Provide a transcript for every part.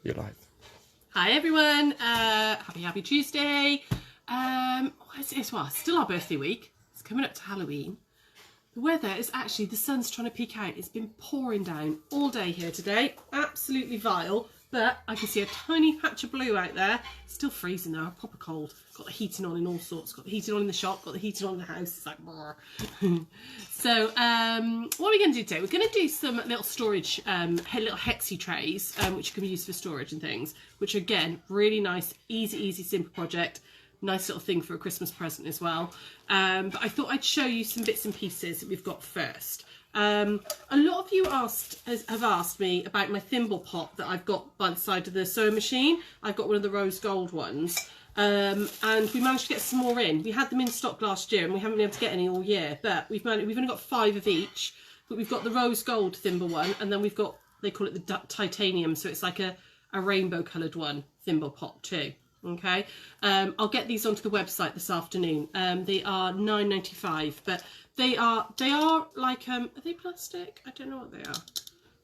You're live. Hi everyone, happy Tuesday. Well, still our birthday week. It's coming up to Halloween. The weather is actually, the sun's trying to peek out. It's been pouring down all day here today. Absolutely vile, but I can see a tiny patch of blue out there. Still freezing though, proper cold. Got the heating on in all sorts. Got the heating on in the shop, got the heating on in the house. It's like, So, what are we going to do today? We're going to do some little storage, little Hexi trays, which can be used for storage and things, which are, again, really nice, easy, simple project. Nice little thing for a Christmas present as well. But I thought I'd show you some bits and pieces that we've got first. A lot of you have asked me about my thimble pot that I've got by the side of the sewing machine. I've got one of the rose gold ones. And we managed to get some more in. We had them in stock last year and we haven't been able to get any all year. But we've only got 5 of each. But we've got the rose gold thimble one, and then we've got, they call it the titanium. So it's like a rainbow coloured one, thimble pot too. Okay, I'll get these onto the website this afternoon. They are £9.95, but they are like, are they plastic? I don't know what they are,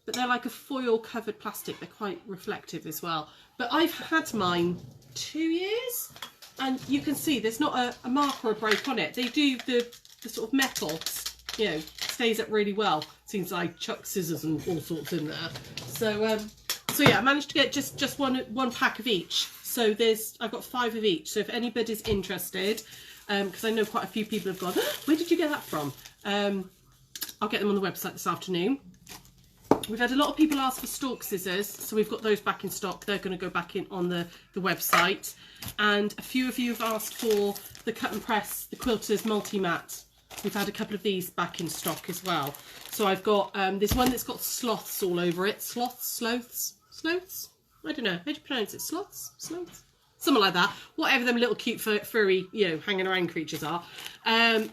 but they're like a foil covered plastic. They're quite reflective as well. But I've had mine 2 years, and you can see there's not a mark or a break on it. They do the sort of metal, you know, stays up really well. Seems like chuck scissors and all sorts in there. So yeah, I managed to get just one pack of each. So I've got 5 of each. So if anybody's interested, because I know quite a few people have gone, where did you get that from? I'll get them on the website this afternoon. We've had a lot of people ask for stalk scissors, so we've got those back in stock. They're going to go back in on the website. And a few of you have asked for the cut and press, the Quilters multi-mat. We've had a couple of these back in stock as well. So I've got this one that's got sloths all over it. Sloths? I don't know. How do you pronounce it? Sloths? Something like that. Whatever them little cute furry, you know, hanging around creatures are.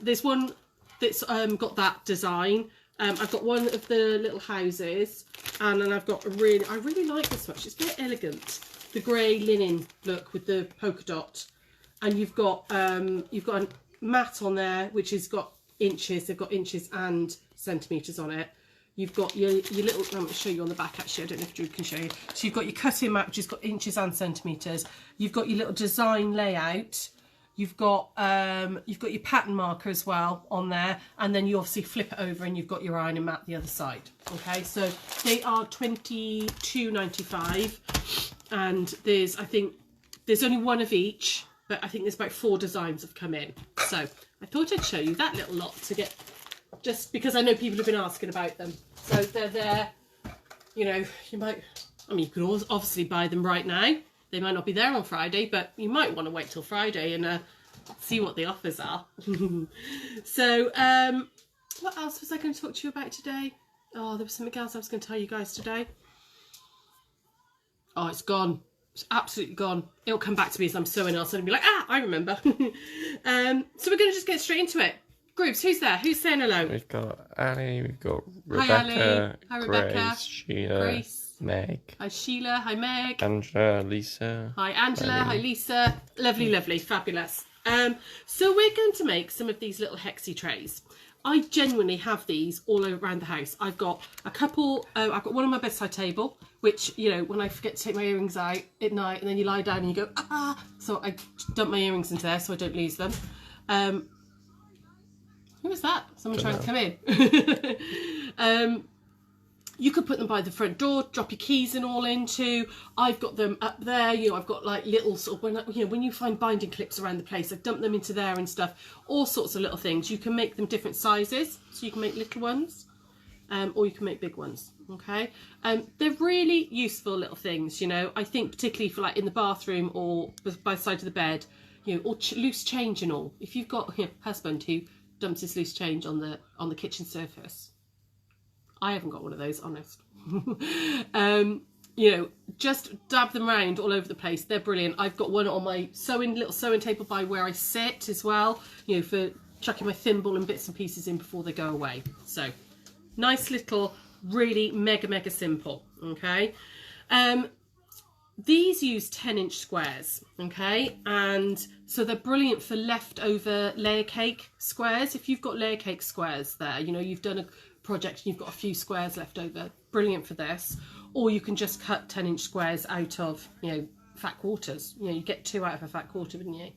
There's one that's got that design. I've got one of the little houses, and then I've got I really like this much. It's very elegant. The grey linen look with the polka dot, and you've got a mat on there which has got inches. They've got inches and centimetres on it. You've got your little, I'm going to show you on the back actually, I don't know if Drew can show you. So you've got your cutting mat, which has got inches and centimetres. You've got your little design layout. You've got your pattern marker as well on there. And then you obviously flip it over and you've got your ironing mat the other side. Okay, so they are £22.95. And I think there's only one of each, but I think there's about 4 designs have come in. So I thought I'd show you that little lot to get, just because I know people have been asking about them. So they're there, you know, you could obviously buy them right now. They might not be there on Friday, but you might want to wait till Friday and see what the offers are. So, what else was I going to talk to you about today? Oh, there was something else I was going to tell you guys today. Oh, it's gone. It's absolutely gone. It'll come back to me as I'm sewing. I'll suddenly be like, I remember. So we're going to just get straight into it. Groups, who's there? Who's saying hello? We've got Ali, we've got Rebecca, hi, Ali. Hi, Rebecca. Grace, Sheila, Meg. Hi, Sheila. Hi, Meg. Angela, Lisa. Hi, Angela. Hi, Lisa. Lovely, fabulous. So we're going to make some of these little Hexi trays. I genuinely have these all around the house. I've got a couple, I've got one on my bedside table, which, you know, when I forget to take my earrings out at night and then you lie down and you go, so I dump my earrings into there so I don't lose them. Who was that? Someone trying to come in. You could put them by the front door, drop your keys and all into. I've got them up there, you know, I've got like little sort of, when you find binding clips around the place, I dump them into there and stuff, all sorts of little things. You can make them different sizes, so you can make little ones, or you can make big ones, okay? They're really useful little things, you know. I think particularly for like in the bathroom or by the side of the bed, you know, or loose change and all. If you've got a husband who dumps his loose change on the kitchen surface. I haven't got one of those, honest. You know, just dab them around all over the place. They're brilliant. I've got one on my little sewing table by where I sit as well, you know, for chucking my thimble and bits and pieces in before they go away. So nice little, really mega simple, okay? These use 10-inch squares, okay, and so they're brilliant for leftover layer cake squares. If you've got layer cake squares there, you know, you've done a project and you've got a few squares left over, brilliant for this. or you can just cut 10-inch squares out of, you know, fat quarters. You know, you get 2 out of a fat quarter, wouldn't you?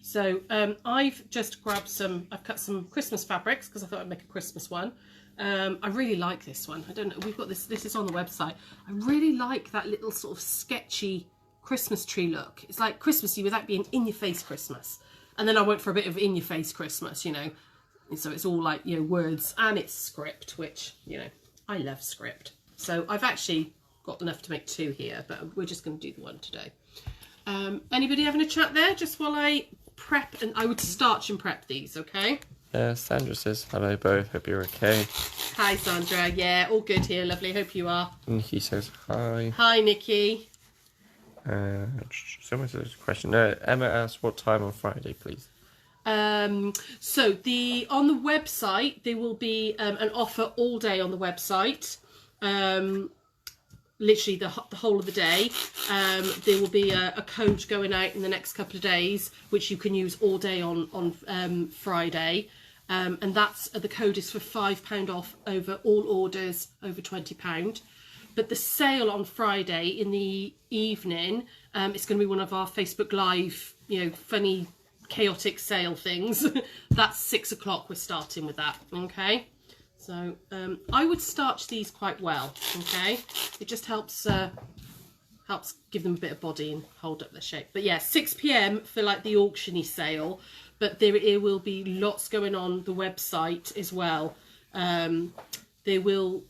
So I've just grabbed some, I've cut some Christmas fabrics because I thought I'd make a Christmas one. I really like this one. I don't know, we've got this is on the website. I really like that little sort of sketchy Christmas tree look. It's like Christmassy without being in your face Christmas. And then I went for a bit of in your face Christmas, you know. And so it's all like, you know, words, and it's script, which, you know, I love script. So I've actually got enough to make 2 here, but we're just going to do the one today. Anybody having a chat there just while I prep? And I would starch and prep these, okay? Sandra says hello both, hope you're okay. Hi Sandra, yeah, all good here, lovely, hope you are. Nikki says hi. Hi Nikki. Someone says a question. Emma asks what time on Friday, please. So on the website there will be an offer all day on the website. Literally the whole of the day. There will be a code going out in the next couple of days, which you can use all day on Friday. And that's the code is for £5 off over all orders over £20. But the sale on Friday in the evening, it's going to be one of our Facebook Live, you know, funny, chaotic sale things. That's 6 o'clock. We're starting with that. Okay. So I would starch these quite well, okay? It just helps give them a bit of body and hold up their shape. But yeah, 6 PM for like the auctiony sale, but there will be lots going on the website as well. There'll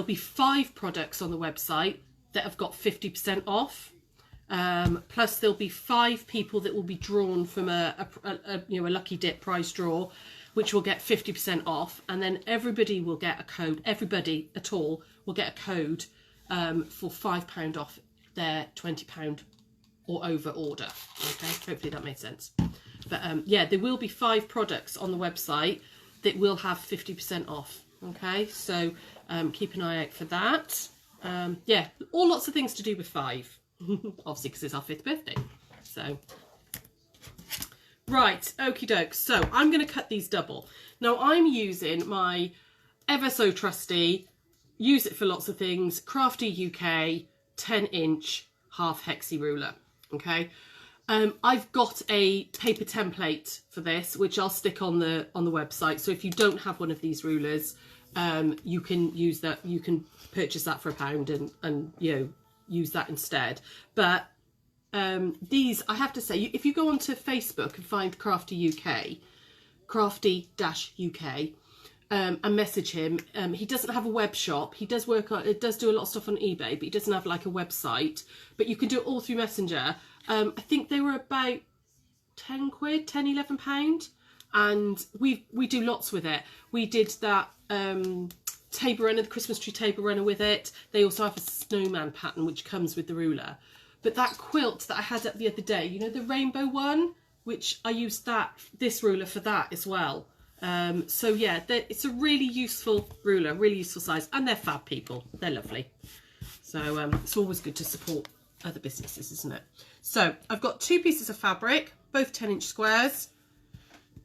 be 5 products on the website that have got 50% off. Plus there'll be 5 people that will be drawn from a lucky dip prize draw, which will get 50% off, and then everybody will get a code. Everybody at all will get a code for £5 off their £20 or over order. Okay, hopefully that made sense. But yeah, there will be 5 products on the website that will have 50% off. Okay, so keep an eye out for that. Yeah, lots of things to do with 5, obviously because it's our 5th birthday. So. Right, okie doke. So I'm going to cut these double. Now I'm using my ever so trusty, use it for lots of things, Crafty UK 10-inch half hexi ruler. Okay, I've got a paper template for this, which I'll stick on the website. So if you don't have one of these rulers, you can use that. You can purchase that for £1 and you know, use that instead. But these, I have to say, if you go onto Facebook and find Crafty-UK, and message him, he doesn't have a web shop. He does do a lot of stuff on eBay, but he doesn't have like a website. But you can do it all through Messenger. I think they were about 10 quid, £11, and we do lots with it. We did that table runner, the Christmas tree table runner with it. They also have a snowman pattern which comes with the ruler. But that quilt that I had up the other day, you know, the rainbow one, which I used this ruler for that as well. So yeah, it's a really useful ruler, really useful size, and they're fab people. They're lovely. So it's always good to support other businesses, isn't it? So I've got 2 pieces of fabric, both 10-inch squares.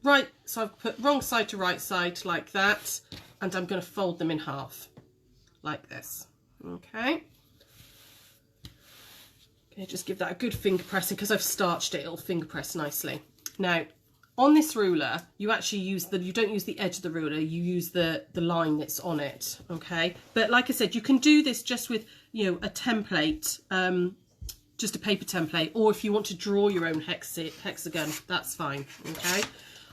Right, so I've put wrong side to right side like that, and I'm going to fold them in half like this. Okay. Just give that a good finger pressing, because I've starched it, it'll finger press nicely. Now, on this ruler, you actually you don't use the edge of the ruler, you use the line that's on it, okay? But like I said, you can do this just with, you know, a template, just a paper template, or if you want to draw your own hexagon, that's fine, okay?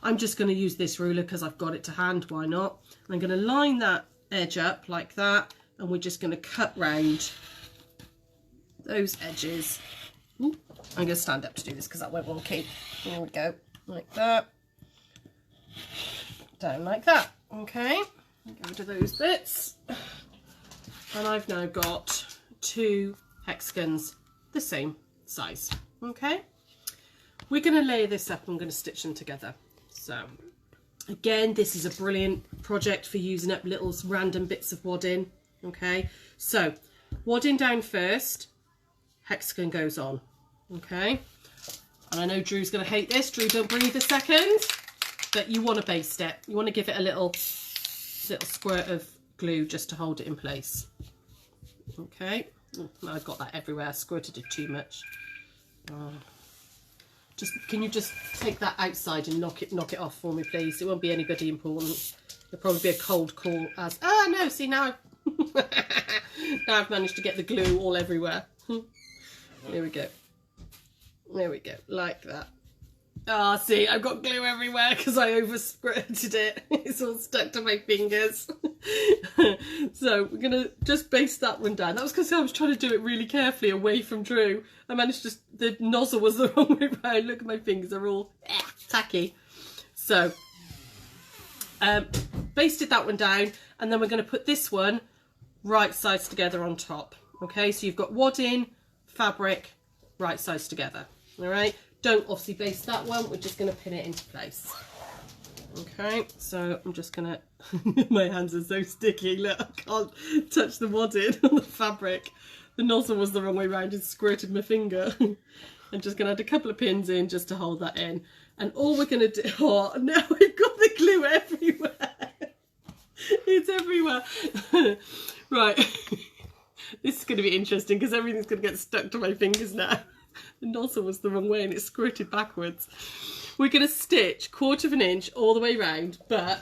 I'm just going to use this ruler because I've got it to hand, why not? I'm going to line that edge up like that, and we're just going to cut round those edges. Ooh, I'm going to stand up to do this because that won't wonky. There we go, like that, down like that. Okay, go to those bits, and I've now got 2 hexagons the same size. Okay, we're going to layer this up and I'm going to stitch them together. So again, this is a brilliant project for using up little random bits of wadding. Okay, so wadding down first, hexagon goes on. Okay, and I know Drew's going to hate this. Drew, don't breathe a second, but you want to baste it. You want to give it a little squirt of glue just to hold it in place. Okay. Oh, I've got that everywhere. I squirted it too much. Can you just take that outside and knock it off for me, please? It won't be anybody important. It'll probably be a cold call as... Ah, no, see, now now I've managed to get the glue all everywhere. There we go. There we go, like that. Ah, see, I've got glue everywhere because I over-squirted it. It's all stuck to my fingers. So we're going to just baste that one down. That was because I was trying to do it really carefully away from Drew. I managed to... The nozzle was the wrong way around. Look at my fingers, they're all tacky. So, basted that one down, and then we're going to put this one right sides together on top. Okay, so you've got wadding, fabric, right sides together. All right, don't obviously baste that one. We're just going to pin it into place. Okay, so I'm just going to... My hands are so sticky. Look, I can't touch the wadding on the fabric. The nozzle was the wrong way around and squirted my finger. I'm just going to add a couple of pins in just to hold that in. And all we're going to do... Oh, now I've got the glue everywhere. It's everywhere. Right. This is going to be interesting because everything's going to get stuck to my fingers now. The nozzle was the wrong way and it squirted backwards. We're going to stitch 1/4 of an inch all the way around, but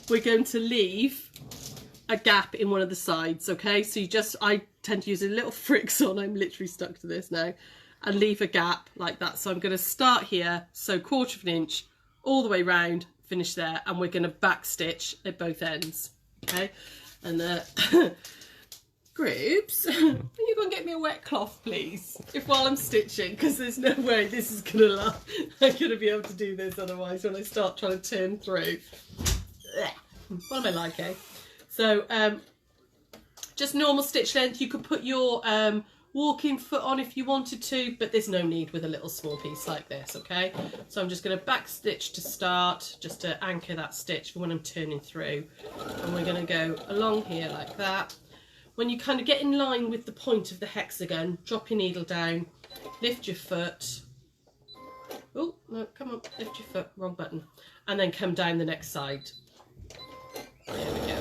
we're going to leave a gap in one of the sides, okay? So I tend to use a little Friction, I'm literally stuck to this now, and leave a gap like that. So I'm going to start here, so 1/4 of an inch all the way round, finish there, and we're going to back stitch at both ends, okay? And Groups, can you go and get me a wet cloth, please? If while I'm stitching, because there's no way this is going to last. I'm going to be able to do this otherwise when I start trying to turn through. What am I like, eh? So, just normal stitch length. You could put your walking foot on if you wanted to, but there's no need with a little small piece like this, okay? So I'm just going to back stitch to start, just to anchor that stitch for when I'm turning through. And we're going to go along here like that. When you kind of get in line with the point of the hexagon, drop your needle down, lift your foot. Oh, no, come on, lift your foot, wrong button. And then come down the next side. There we go.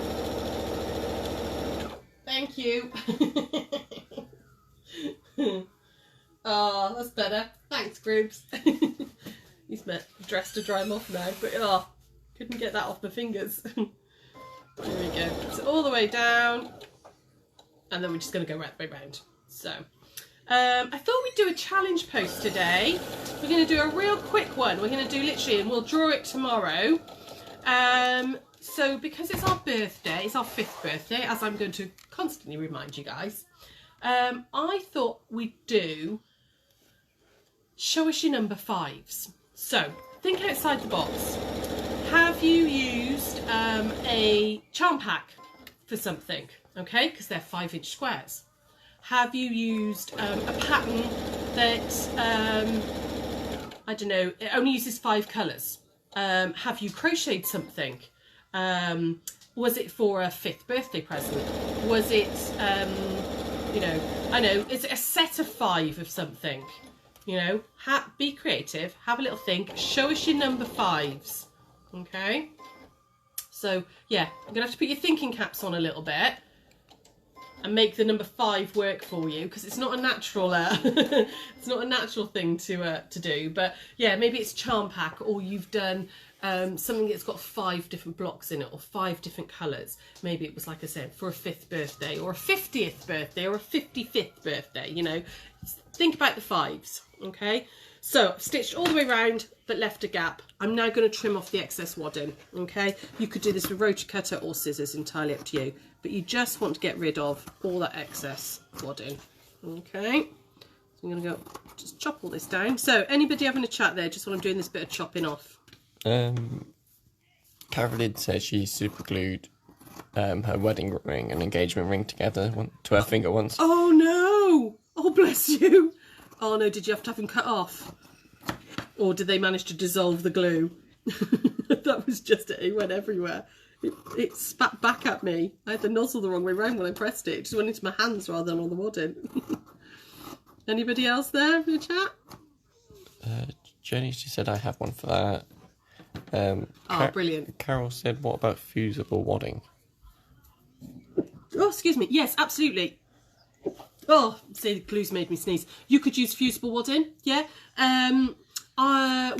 Thank you. Oh, that's better. Thanks, Groups. He's my dress to dry him off now, but couldn't get that off my fingers. There we go. So all the way down. And then we're just going to go right the way round. So, I thought we'd do a challenge post today. We're going to do a real quick one. We're going to do literally, and we'll draw it tomorrow. So, because it's our birthday, it's our 5th birthday, as I'm going to constantly remind you guys, I thought we'd do show us your number 5s. So, think outside the box. Have you used a charm pack for something? Okay, because they're 5-inch squares. Have you used a pattern that, I don't know, it only uses 5 colours? Have you crocheted something? Was it for a 5th birthday present? Was it, you know, I know, is it a set of 5 of something? You know, be creative, have a little think, show us your number 5s, okay? So, yeah, you're going to have to put your thinking caps on a little bit and make the number 5 work for you, because it's not a natural it's not a natural thing to do. But yeah, maybe it's charm pack, or you've done something that's got 5 different blocks in it, or 5 different colours. Maybe it was, like I said, for a 5th birthday or a 50th birthday or a 55th birthday, you know. Think about the 5s, okay? So I've stitched all the way around but left a gap. I'm now going to trim off the excess wadding, okay? You could do this with rotary cutter or scissors, entirely up to you, but you just want to get rid of all that excess wadding, okay? So I'm going to go just chop all this down. So anybody having a chat there just while I'm doing this bit of chopping off? Carolyn says she super glued her wedding ring and engagement ring together to her finger once. Oh no! Oh bless you! Oh no, did you have to have them cut off? Or did they manage to dissolve the glue? That was just it, it went everywhere. It spat back at me. I had the nozzle the wrong way around when I pressed it. It just went into my hands rather than on the wadding. Anybody else there in the chat? Jenny, she said I have one for that. Brilliant. Carol said, what about fusible wadding? Oh, excuse me. Yes, absolutely. Oh, see, the glue's made me sneeze. You could use fusible wadding, yeah.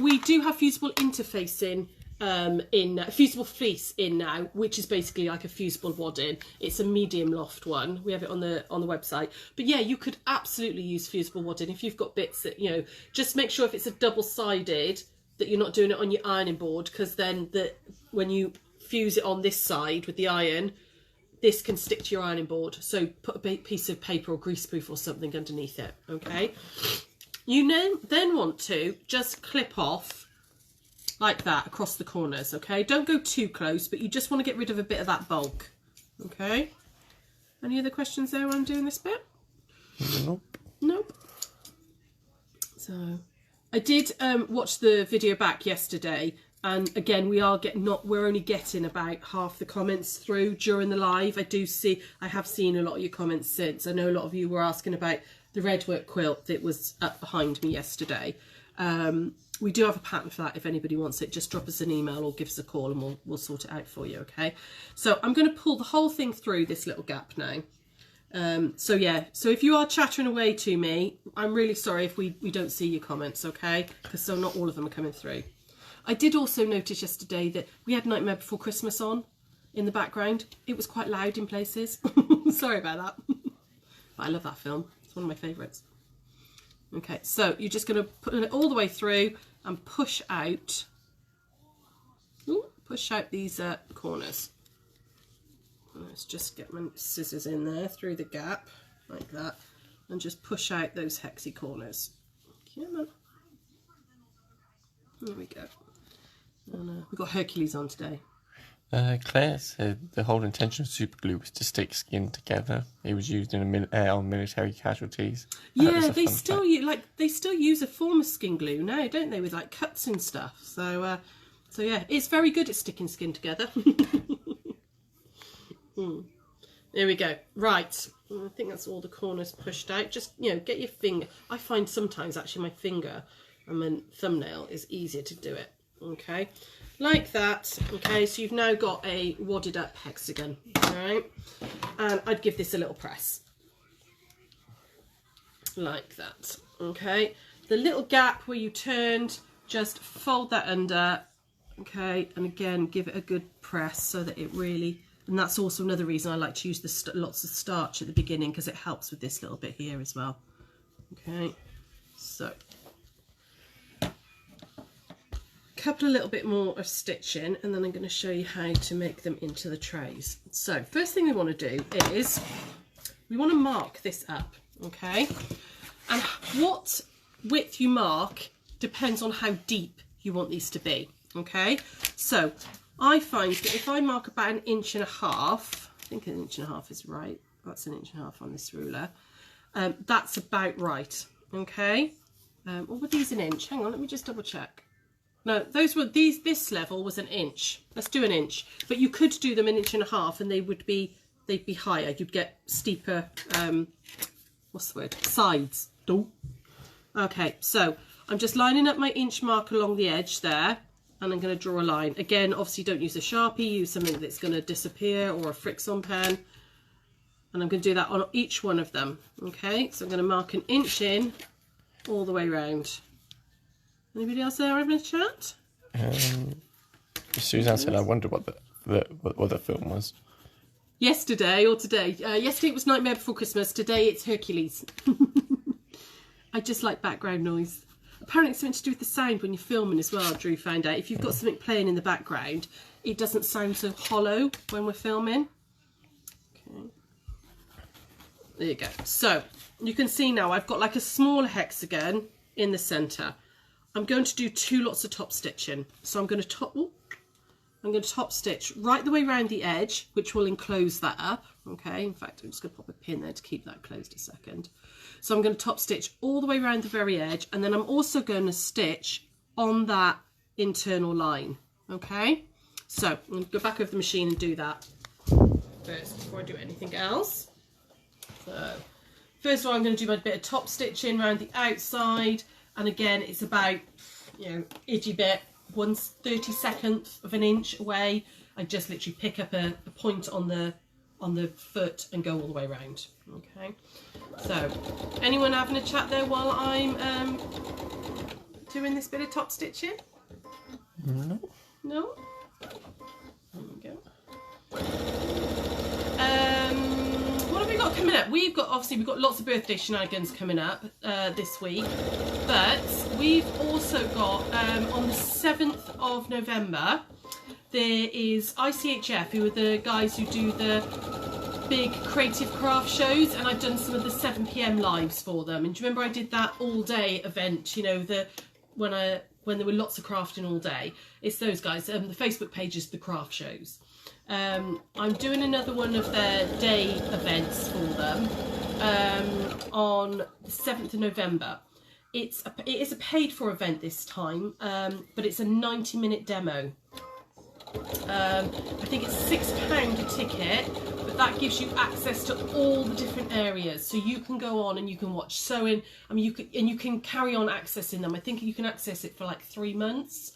We do have fusible interfacing in fusible fleece in now, which is basically like a fusible wadding. It's a medium loft one. We have it on the website. But yeah, you could absolutely use fusible wadding if you've got bits that, you know, just make sure if it's a double-sided that you're not doing it on your ironing board, because then when you fuse it on this side with the iron, this can stick to your ironing board. So put a piece of paper or greaseproof or something underneath it, okay? You then want to just clip off like that across the corners, okay? Don't go too close, but you just want to get rid of a bit of that bulk, okay? Any other questions there while I'm doing this bit? Nope. Nope. So I did watch the video back yesterday, and again, we're only getting about half the comments through during the live. I have seen a lot of your comments since. I know a lot of you were asking about the redwork quilt that was up behind me yesterday. We do have a pattern for that. If anybody wants it, just drop us an email or give us a call and we'll sort it out for you, okay? So I'm going to pull the whole thing through this little gap now. So if you are chattering away to me, I'm really sorry if we don't see your comments, okay? Because not all of them are coming through. I did also notice yesterday that we had Nightmare Before Christmas on in the background. It was quite loud in places. Sorry about that. But I love that film. It's one of my favourites. Okay, so you're just going to put it all the way through and push out. Push out these corners. Let's just get my scissors in there through the gap like that, and just push out those hexy corners. Come on. There we go. And we've got Hercules on today. Claire said the whole intention of super glue was to stick skin together. It was used in on military casualties. Yeah, they still use a form of skin glue now, don't they, with like cuts and stuff. So yeah, it's very good at sticking skin together. There we go. Right, I think that's all the corners pushed out. Just, you know, get your finger. I find sometimes actually my finger and my thumbnail is easier to do it. Okay, like that. Okay, so you've now got a wadded up hexagon. All right, and I'd give this a little press like that. Okay, the little gap where you turned, just fold that under. Okay, and again give it a good press so that it really, and that's also another reason I like to use the lots of starch at the beginning, because it helps with this little bit here as well. Okay, so couple a little bit more of stitching, and then I'm going to show you how to make them into the trays. So first thing we want to do is we want to mark this up, okay? And what width you mark depends on how deep you want these to be, okay? So I find that if I mark about 1.5 inches, I think 1.5 inches is right. That's 1.5 inches on this ruler. That's about right, okay? Or were these 1 inch? Hang on, let me just double check. No, this level was 1 inch. Let's do 1 inch. But you could do them 1.5 inches and they'd be higher. You'd get steeper, what's the word? Sides. Okay, so I'm just lining up my inch mark along the edge there, and I'm going to draw a line. Again, obviously don't use a Sharpie, use something that's going to disappear, or a Fixon pen. And I'm going to do that on each one of them. Okay, so I'm going to mark 1 inch in all the way around. Anybody else there having a chat? Suzanne said, I wonder what the film was. Yesterday or today? Yesterday it was Nightmare Before Christmas. Today it's Hercules. I just like background noise. Apparently it's something to do with the sound when you're filming as well, Drew found out. If you've got something playing in the background, it doesn't sound so hollow when we're filming. Okay. There you go. So you can see now I've got like a smaller hexagon in the centre. I'm going to do 2 lots of top stitching. So I'm going to top stitch right the way around the edge, which will enclose that up. Okay, in fact, I'm just going to pop a pin there to keep that closed a second. So I'm going to top stitch all the way around the very edge, and then I'm also going to stitch on that internal line. Okay, so I'm going to go back over the machine and do that first before I do anything else. So first of all, I'm going to do my bit of top stitching around the outside. And again, it's about, you know, itchy bit, 1/32 of an inch away. I just literally pick up a point on the foot and go all the way around. Okay. So, anyone having a chat there while I'm doing this bit of top stitching? No. No? There we go. What have we got coming up? We've got lots of birthday shenanigans coming up this week, but we've also got on the 7th of November there is ICHF, who are the guys who do the big creative craft shows, and I've done some of the 7 PM lives for them. And do you remember I did that all day event, you know, when there were lots of crafting all day? It's those guys. The Facebook page is the craft shows. I'm doing another one of their day events for them on the 7th of November. It is a paid for event this time, but it's a 90-minute demo. I think it's £6 a ticket, but that gives you access to all the different areas. So you can go on and you can watch sewing. I mean, you can carry on accessing them. I think you can access it for like 3 months.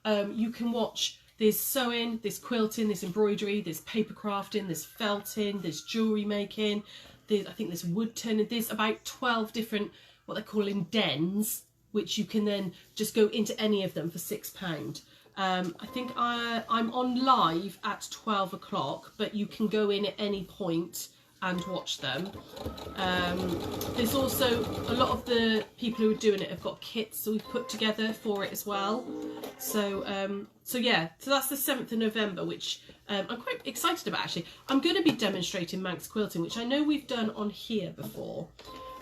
You can watch. There's sewing, there's quilting, there's embroidery, there's paper crafting, there's felting, there's jewellery making, I think there's wood turning. There's about 12 different, what they're calling dens, which you can then just go into any of them for £6. I think I'm on live at 12 o'clock, but you can go in at any point and watch them. There's also a lot of the people who are doing it have got kits that we've put together for it as well. So yeah, so that's the 7th of November, which I'm quite excited about actually. I'm going to be demonstrating Manx quilting, which I know we've done on here before,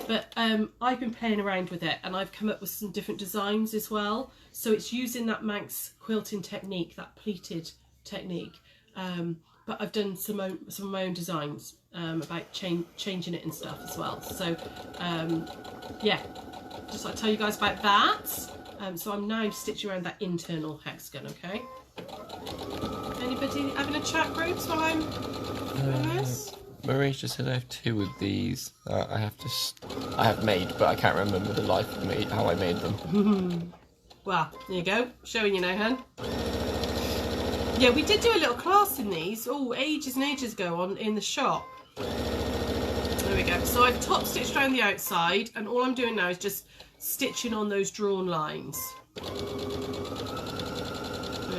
but I've been playing around with it and I've come up with some different designs as well. So it's using that Manx quilting technique, that pleated technique, but I've done some of my own designs about changing it and stuff as well. So yeah, just like to tell you guys about that. So I'm now stitching around that internal hexagon. Okay. Anybody having a chat groups while I'm doing this? Marie just said I have 2 of these. I have made, but I can't remember the life of me how I made them. Well, there you go, showing you now, hun. Yeah, we did do a little class in these, ages and ages ago in the shop. There we go. So I've top stitched around the outside, and all I'm doing now is just stitching on those drawn lines. There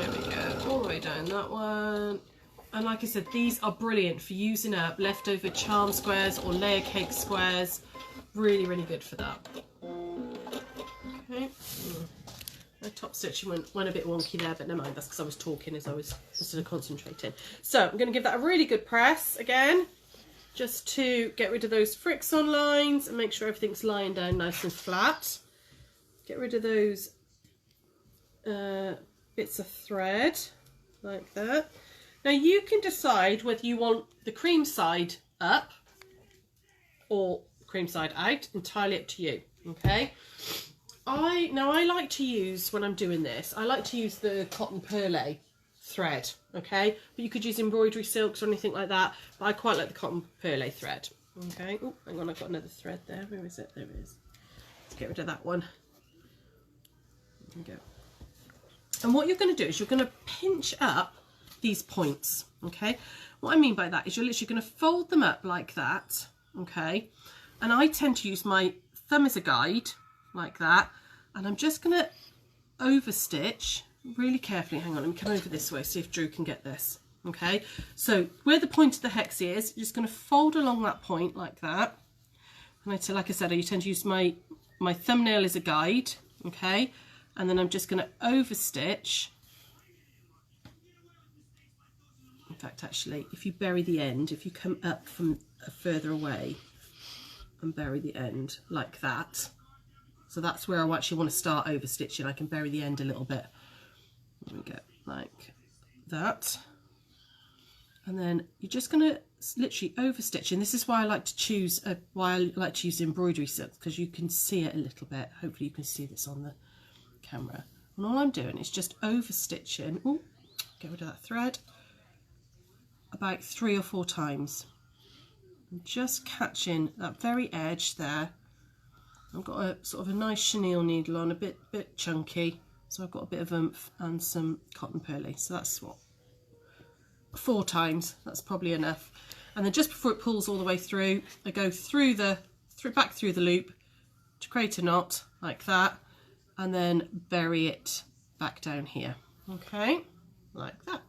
we go, all the way down that one. And like I said, these are brilliant for using up leftover charm squares or layer cake squares. Really, really good for that. Okay. My top stitching went a bit wonky there, but never mind, that's because I was talking as I was instead of concentrating. So I'm going to give that a really good press again, just to get rid of those fricks-on lines and make sure everything's lying down nice and flat. Get rid of those bits of thread like that. Now you can decide whether you want the cream side up or cream side out, entirely up to you, okay? I like to use, when I'm doing this, I like to use the cotton perle thread, okay? But you could use embroidery silks or anything like that, but I quite like the cotton perle thread, okay? Oh, hang on, I've got another thread there. Where is it? There it is. Let's get rid of that one. There we go. And what you're going to do is you're going to pinch up these points, okay? What I mean by that is you're literally going to fold them up like that, okay? And I tend to use my thumb as a guide, like that, and I'm just going to overstitch really carefully. Hang on, let me come over this way, see if Drew can get this, okay? So where the point of the hexie is, you're just going to fold along that point like that. And like I said, I tend to use my thumbnail as a guide, okay? And then I'm just going to overstitch. In fact, actually, if you bury the end, if you come up from further away and bury the end like that, so that's where I actually want to start overstitching. I can bury the end a little bit. There we go, like that. And then you're just going to literally overstitch. And this is why I like to choose embroidery silk, because you can see it a little bit. Hopefully you can see this on the camera. And all I'm doing is just overstitching. Oh, get rid of that thread. About 3 or 4 times. And just catching that very edge there. I've got a sort of a nice chenille needle on, a bit chunky, so I've got a bit of oomph and some cotton pearly. So that's what, 4 times. That's probably enough. And then just before it pulls all the way through, I go through the back through the loop to create a knot like that, and then bury it back down here. Okay, like that.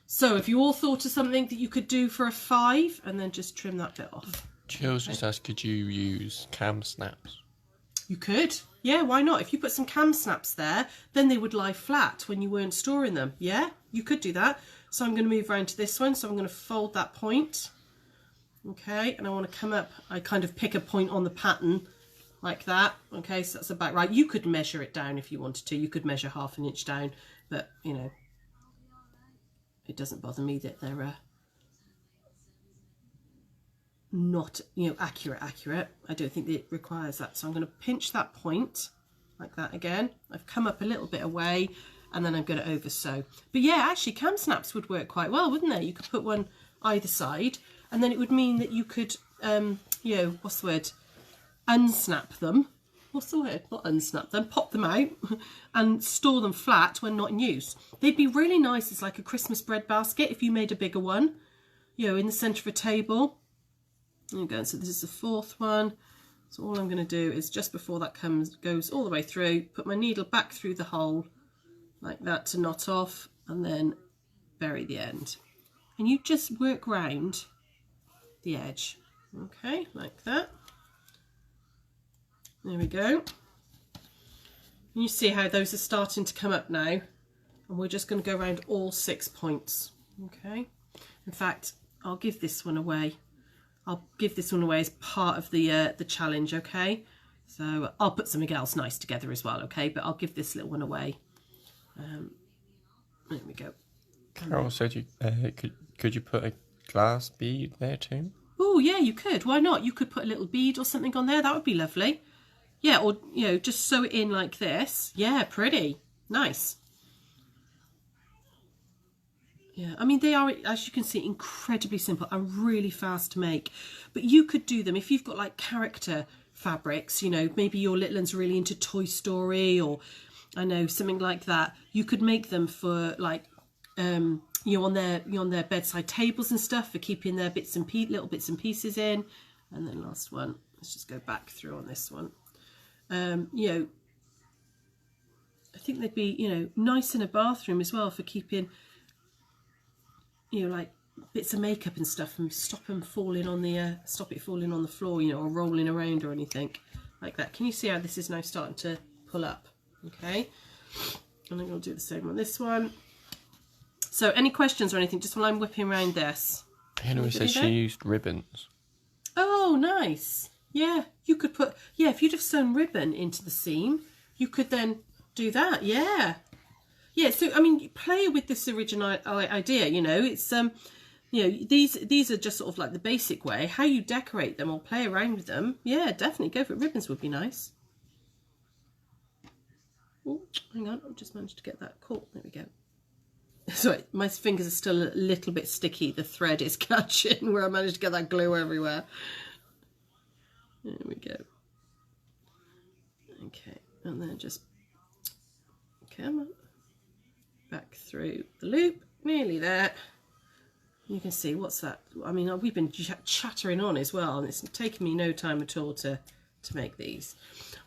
So if you all thought of something that you could do for a 5, and then just trim that bit off. Jill's just asked, could you use cam snaps? You could. Yeah, why not? If you put some cam snaps there, then they would lie flat when you weren't storing them. Yeah, you could do that. So I'm going to move around to this one. So I'm going to fold that point. Okay, and I want to come up. I kind of pick a point on the pattern like that. Okay, so that's about right. You could measure it down if you wanted to. You could measure ½ an inch down, but you know, it doesn't bother me that they're not, you know, accurate. I don't think it requires that. So I'm going to pinch that point like that again. I've come up a little bit away, and then I'm going to over sew. But yeah, actually cam snaps would work quite well, wouldn't they? You could put one either side, and then it would mean that you could, you know, what's the word? Unsnap them. What's the word? Not unsnap them, pop them out and store them flat when not in use. They'd be really nice as like a Christmas bread basket if you made a bigger one, you know, in the centre of a table. There you go. So this is the 4th one. So all I'm going to do is just before that goes all the way through, put my needle back through the hole like that to knot off, and then bury the end. And you just work round the edge. Okay, like that. There we go. And you see how those are starting to come up now, and we're just going to go around all 6 points. Okay. In fact, I'll give this one away. I'll give this one away as part of the challenge. Okay. So I'll put something else nice together as well. Okay, but I'll give this little one away. There we go. Carol said you could you put a glass bead there too? Oh yeah, you could. Why not? You could put a little bead or something on there. That would be lovely. Yeah, or you know, just sew it in like this. Yeah, pretty nice. Yeah, I mean, they are, as you can see, incredibly simple and really fast to make. But you could do them if you've got like character fabrics, you know, maybe your little one's really into Toy Story, or I know, something like that. You could make them for like, you know, on their bedside tables and stuff, for keeping their little bits and pieces in. And then last one, let's just go back through on this one. You know, I think they'd be, you know, nice in a bathroom as well, for keeping, you know, like bits of makeup and stuff, and stop it falling on the floor, you know, or rolling around or anything like that. Can you see how this is now starting to pull up? Okay, and I'm going to do the same on this one. So any questions or anything, just while I'm whipping around this? Henry says she used ribbons. Oh, nice. Yeah, you could put, yeah, if you'd have sewn ribbon into the seam, you could then do that. Yeah. Yeah, so, I mean, play with this original idea, you know, it's, you know, these are just sort of like the basic way. How you decorate them or play around with them, yeah, definitely go for it. Ribbons would be nice. Oh, hang on, I've just managed to get that caught. There we go. Sorry, my fingers are still a little bit sticky. The thread is catching where I managed to get that glue everywhere. There we go. Okay, and then just come on, back through the loop, nearly there. You can see, what's that? I mean, we've been chattering on as well, and it's taken me no time at all to make these.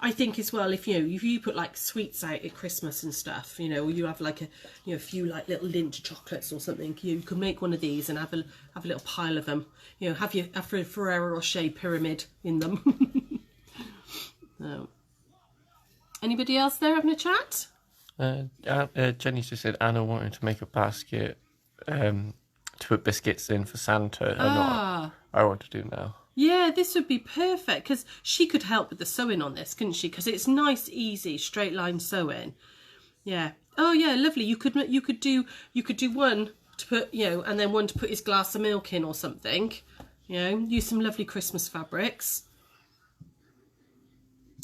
I think as well, if you put like sweets out at Christmas and stuff, you know, or you have like a few like little Lindt chocolates or something, you can make one of these and have a little pile of them. You know, have a Ferrero Rocher pyramid in them. So, anybody else there having a chat? Jenny just said Anna wanted to make a basket to put biscuits in for Santa. And I want to do now. Yeah, this would be perfect, because she could help with the sewing on this, couldn't she? Because it's nice, easy, straight line sewing. Yeah. Oh yeah, lovely. You could do one to put, you know, and then one to put his glass of milk in or something. You know, use some lovely Christmas fabrics.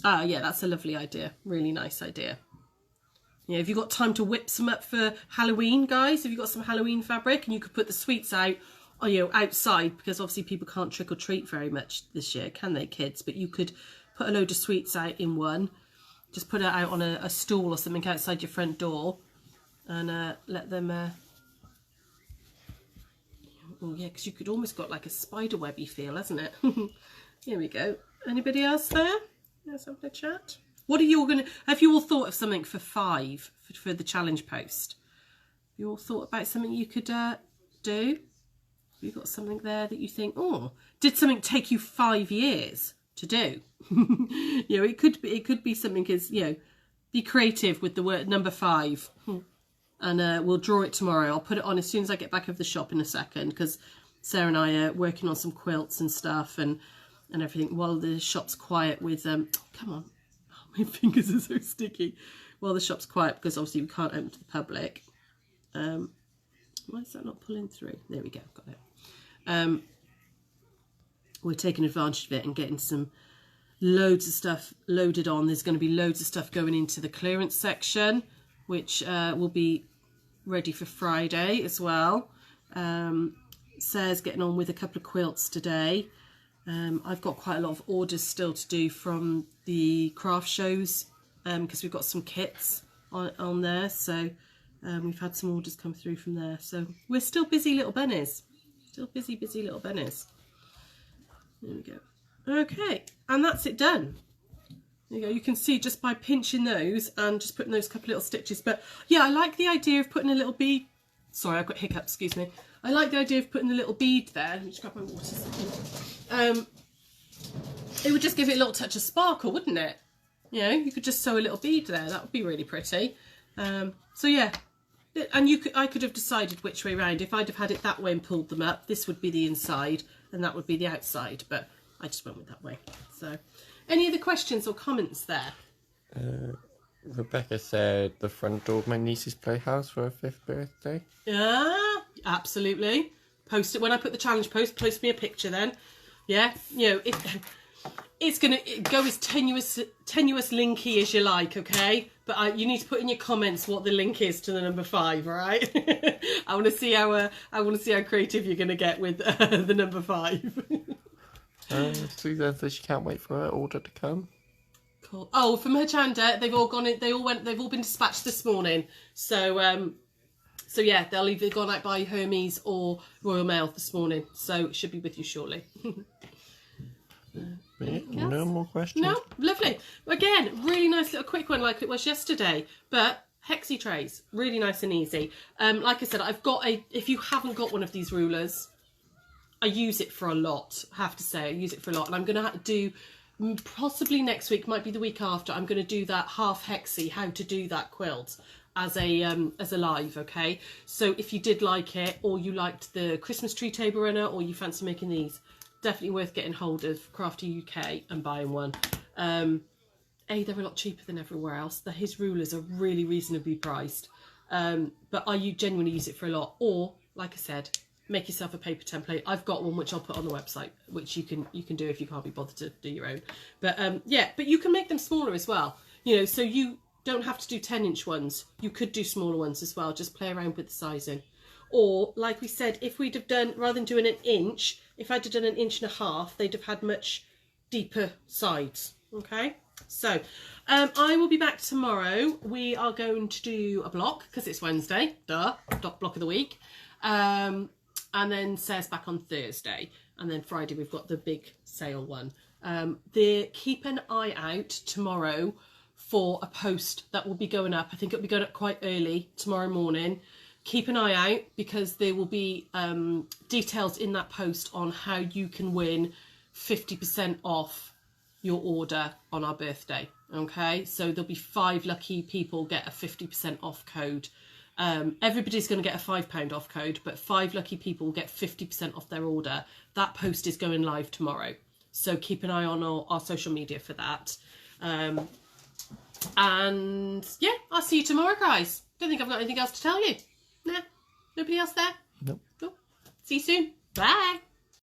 Ah, yeah, that's a lovely idea. Really nice idea. Yeah, have you got time to whip some up for Halloween, guys? Have you got some Halloween fabric, and you could put the sweets out, or, you know, outside, because obviously people can't trick or treat very much this year, can they, kids? But you could put a load of sweets out in one, just put it out on a stool or something outside your front door, and let them Oh yeah, because you could almost got like a spider webby feel, hasn't it? Here we go. Anybody else there? Let's have a chat. What are you all going to... Have you all thought of something for 5 for the challenge post? Have you all thought about something you could do? Have you got something there that you think, oh, did something take you 5 years to do? You know, it could be something as, you know, be creative with the word number 5. And we'll draw it tomorrow. I'll put it on as soon as I get back of the shop in a second, because Sarah and I are working on some quilts and stuff and everything while the shop's quiet with... come on. Oh, my fingers are so sticky. While the shop's quiet, because obviously we can't open to the public. Why is that not pulling through? There we go, got it. We're taking advantage of it and getting some loads of stuff loaded on. There's going to be loads of stuff going into the clearance section, which will be ready for Friday as well. Sarah's getting on with a couple of quilts today. I've got quite a lot of orders still to do from the craft shows, because we've got some kits on there. So we've had some orders come through from there. So we're still busy little bunnies. Still busy little bunnies. There we go. Okay, and that's it done. There you go. You can see just by pinching those and just putting those couple little stitches. But yeah, I like the idea of putting a little bead. Sorry, I've got hiccups, excuse me. I like the idea of putting the little bead there. Let me just grab my water. It would just give it a little touch of sparkle, wouldn't it? You know, you could just sew a little bead there. That would be really pretty. So yeah, and I could have decided which way round. If I'd have had it that way and pulled them up, this would be the inside and that would be the outside. But I just went with that way. So, any other questions or comments there? Rebecca said the front door of my niece's playhouse for her 5th birthday. Yeah, absolutely. Post it when I put the challenge post. Post me a picture then. Yeah, you know, it's going to go as tenuous linky as you like, okay? But you need to put in your comments what the link is to the number 5, all right? I want to see how creative you're going to get with the number 5. Suzanne says she can't wait for her order to come. Cool. Oh, from her Chanda, they've all gone in, they've all been dispatched this morning. So so yeah, they'll either gone out by Hermes or Royal Mail this morning. So it should be with you shortly. No more questions. No, lovely. Again, really nice little quick one like it was yesterday. But Hexi Trays, really nice and easy. Like I said, I've got if you haven't got one of these rulers, I use it for a lot, I have to say. I use it for a lot. And I'm going to do, possibly next week, might be the week after, I'm going to do that half Hexi, how to do that quilt as a live, okay? So if you did like it, or you liked the Christmas tree table runner, or you fancy making these, definitely worth getting hold of Crafty UK and buying one. They're a lot cheaper than everywhere else. His rulers are really reasonably priced. But I genuinely use it for a lot. Or, like I said, make yourself a paper template. I've got one which I'll put on the website, which you can do if you can't be bothered to do your own. But yeah, but you can make them smaller as well. You know, so you don't have to do 10-inch ones. You could do smaller ones as well. Just play around with the sizing. Or, like we said, if we'd have done, rather than doing an inch, if I'd have done 1.5 inches, they'd have had much deeper sides. Okay, so I will be back tomorrow. We are going to do a block because it's Wednesday. Duh, block of the week. And then Sarah's back on Thursday. And then Friday we've got the big sale one. Keep an eye out tomorrow for a post that will be going up. I think it'll be going up quite early tomorrow morning. Keep an eye out because there will be details in that post on how you can win 50% off your order on our birthday. Okay, so there'll be 5 lucky people get a 50% off code. Everybody's going to get a £5 off code, but 5 lucky people will get 50% off their order. That post is going live tomorrow, so keep an eye on our social media for that. And yeah, I'll see you tomorrow, guys. Don't think I've got anything else to tell you. Nah, nobody else there? Nope. Cool. See you soon. Bye.